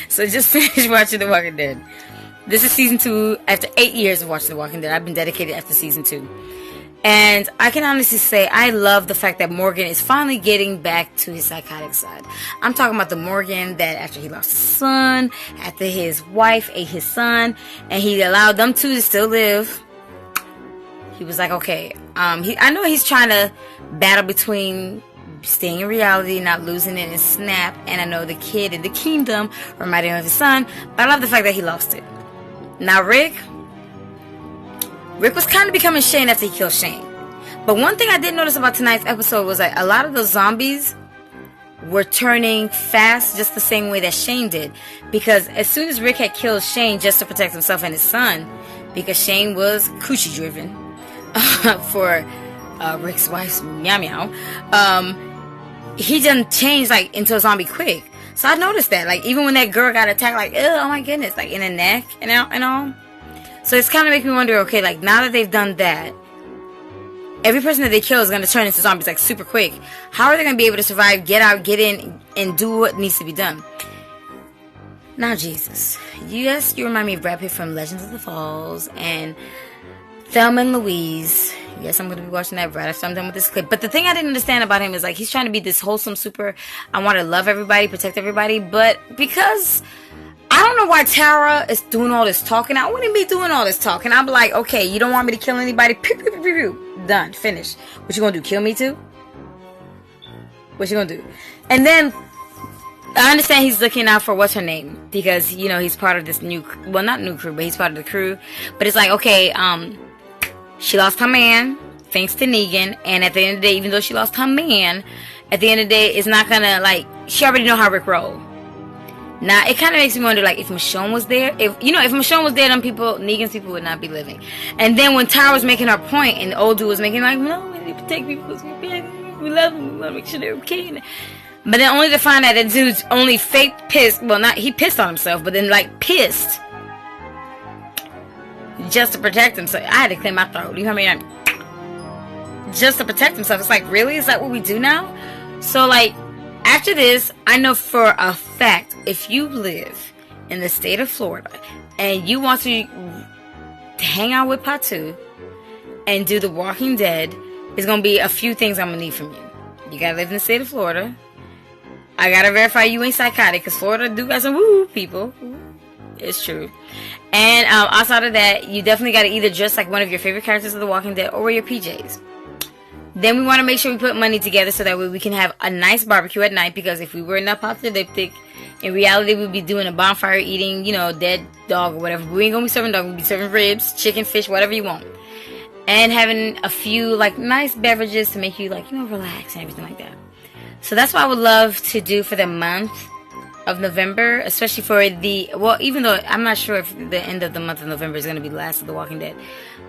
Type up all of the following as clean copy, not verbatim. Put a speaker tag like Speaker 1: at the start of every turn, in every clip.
Speaker 1: So just finished watching The Walking Dead. This is season 2 after 8 years of watching The Walking Dead. I've been dedicated after season 2. And I can honestly say I love the fact that Morgan is finally getting back to his psychotic side. I'm talking about the Morgan that after he lost his son, after his wife ate his son, and he allowed them two to still live. He was like, okay, I know he's trying to battle between staying in reality, not losing it, and snap. And I know the kid in the kingdom reminded him of his son, but I love the fact that he lost it. Now Rick was kind of becoming Shane after he killed Shane. But one thing I did notice about tonight's episode was that a lot of the zombies were turning fast just the same way that Shane did. Because as soon as Rick had killed Shane just to protect himself and his son, because Shane was coochie driven for Rick's wife's meow meow, he done changed like into a zombie quick. So I noticed that, like, even when that girl got attacked, like, oh my goodness, like in the neck and all. So it's kind of making me wonder, okay, like now that they've done that, every person that they kill is going to turn into zombies like super quick. How are they going to be able to survive, get out, get in, and do what needs to be done? Now, Jesus. Yes, you remind me of Brad Pitt from Legends of the Falls and Thelma and Louise. Yes, I'm going to be watching that right after I'm done with this clip. But the thing I didn't understand about him is, like, he's trying to be this wholesome, super, I want to love everybody, protect everybody. But because I don't know why Tara is doing all this talking. I wouldn't be doing all this talking. I'm like, okay, you don't want me to kill anybody? Pew, pew, pew, pew, pew. Done. Finished. What you gonna do? Kill me too? What you gonna do? And then I understand he's looking out for what's her name, because, you know, he's part of this new, well, not new crew, but he's part of the crew. But it's like, okay, she lost her man thanks to Negan, and at the end of the day, even though she lost her man, at the end of the day, it's not gonna, like, she already know how Rick roll. Now, it kind of makes me wonder, like, if Michonne was there, if Michonne was there, then Negan's people would not be living. And then when Tara was making her point, and the old dude was making, like, no, we need to protect people because we love them, we want to make sure they're okay. But then only to find out that dude's only fake pissed, well, not, he pissed on himself, but then, like, pissed just to protect himself. I had to clear my throat, you know what I mean? Just to protect himself. It's like, really? Is that what we do now? So, like, after this, I know for a fact, if you live in the state of Florida and you want to hang out with PATU and do The Walking Dead, there's going to be a few things I'm going to need from you. You got to live in the state of Florida. I got to verify you ain't psychotic, because Florida do got some woo people. It's true. And outside of that, you definitely got to either dress like one of your favorite characters of The Walking Dead or wear your PJs. Then we want to make sure we put money together so that way we can have a nice barbecue at night, because if we were not apocalyptic, in reality we'd be doing a bonfire eating, you know, dead dog or whatever. But we ain't gonna be serving dog, we'll be serving ribs, chicken, fish, whatever you want. And having a few, like, nice beverages to make you, like, you know, relax and everything like that. So that's what I would love to do for the month of November, especially for the, well, even though I'm not sure if the end of the month of November is going to be the last of The Walking Dead,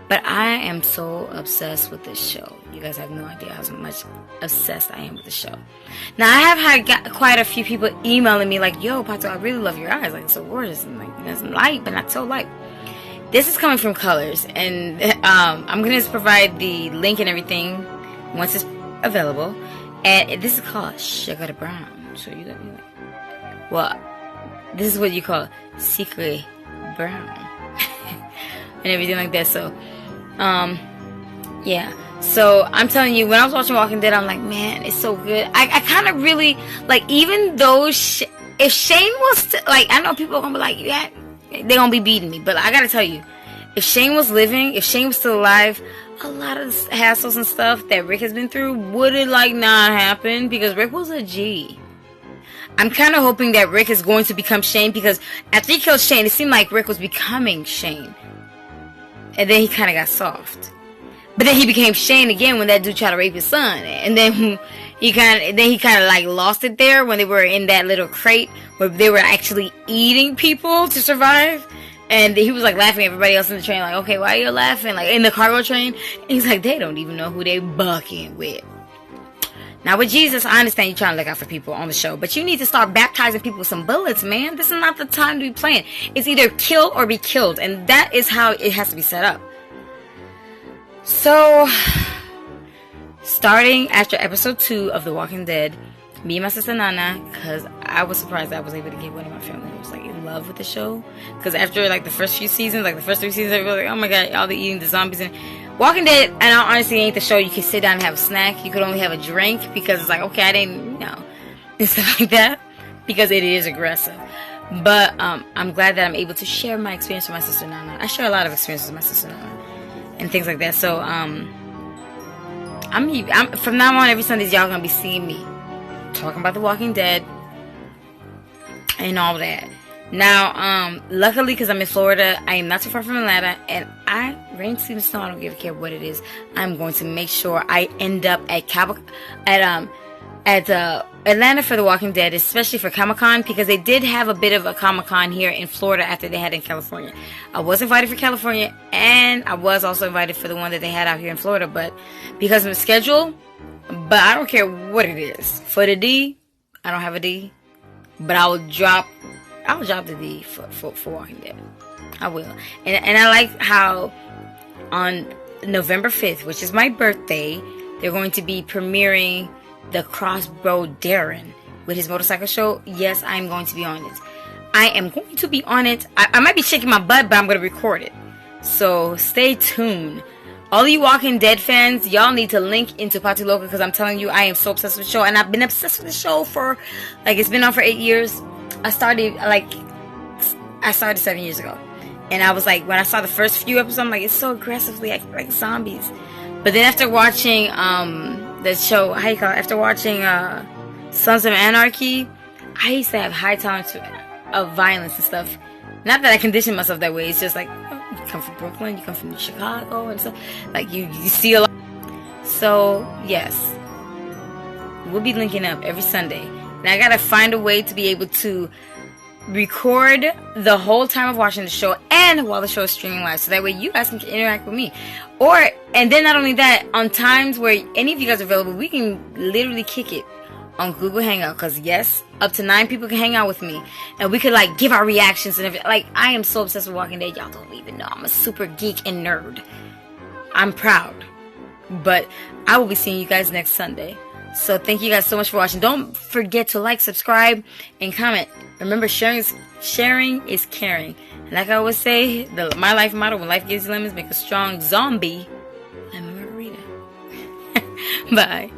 Speaker 1: but I am so obsessed with this show. You guys have no idea how much obsessed I am with the show. Now, I have had quite a few people emailing me like, yo, Pato, I really love your eyes. Like, it's so gorgeous. And, like, you know, it's light, but not so light. This is coming from Colors, and I'm going to provide the link and everything once it's available. And this is called Sugar to Brown. So you got me like, well, this is what you call secret brown and everything like that. So, yeah. So I'm telling you, when I was watching Walking Dead, I'm like, man, it's so good. I kind of really like, even though if Shane was like, I know people are gonna be like, yeah, they're gonna be beating me, but I gotta tell you, if Shane was living, if Shane was still alive, a lot of the hassles and stuff that Rick has been through would it like not happen, because Rick was a G. I'm kind of hoping that Rick is going to become Shane, because after he killed Shane, it seemed like Rick was becoming Shane, and then he kind of got soft. But then he became Shane again when that dude tried to rape his son, and then he kind of like lost it there when they were in that little crate where they were actually eating people to survive. And he was like laughing at everybody else in the train, like, okay, why are you laughing? Like, in the cargo train. And he's like, they don't even know who they bucking with. Now, with Jesus, I understand you're trying to look out for people on the show, but you need to start baptizing people with some bullets, man. This is not the time to be playing. It's either kill or be killed, and that is how it has to be set up. So, starting after episode 2 of The Walking Dead, me and my sister Nana, because I was surprised that I was able to get one of my family who was like in love with the show. Because after like the first few seasons, like the first 3 seasons, everybody was like, oh my god, y'all be eating the zombies. And Walking Dead, and honestly, ain't the show you can sit down and have a snack. You could only have a drink because it's like, okay, I didn't, and stuff like that, because it is aggressive. But I'm glad that I'm able to share my experience with my sister Nana. I share a lot of experiences with my sister Nana and things like that. So I'm from now on, every Sunday, y'all gonna be seeing me talking about The Walking Dead and all that. Now, luckily, because I'm in Florida, I am not too far from Atlanta, and rain, sleet, and snow, I don't give a care what it is. I'm going to make sure I end up at Atlanta for The Walking Dead, especially for Comic-Con, because they did have a bit of a Comic-Con here in Florida after they had in California. I was invited for California, and I was also invited for the one that they had out here in Florida, but because of the schedule, but I don't care what it is. For the D, I don't have a D, but I'll drop the D for Walking Dead. I will. And I like how on November 5th, which is my birthday, they're going to be premiering the Crossbow Darren with his motorcycle show. Yes, I'm going to be on it. I am going to be on it. I might be shaking my butt, but I'm going to record it. So stay tuned. All you Walking Dead fans, y'all need to link into PATU Loca, because I'm telling you, I am so obsessed with the show. And I've been obsessed with the show for, like, it's been on for 8 years. I started 7 years ago. And I was like, when I saw the first few episodes, I'm like, it's so aggressively like zombies. But then after watching the show, after watching Sons of Anarchy, I used to have high tolerance of violence and stuff. Not that I conditioned myself that way. It's just like, you come from Brooklyn, you come from Chicago and stuff. Like, you see a lot. So, yes. We'll be linking up every Sunday. And I gotta find a way to be able to record the whole time of watching the show and while the show is streaming live, so that way you guys can interact with me. And then not only that, on times where any of you guys are available, we can literally kick it on Google Hangout, because yes, up to 9 people can hang out with me, and we could like give our reactions and everything. Like, I am so obsessed with Walking Dead, y'all don't even know. I'm a super geek and nerd. I'm proud. But I will be seeing you guys next Sunday. So thank you guys so much for watching. Don't forget to like, subscribe, and comment. Remember, sharing is caring. And like I always say, my life motto: when life gives you lemons, make a strong zombie. I'm a margarita. Bye.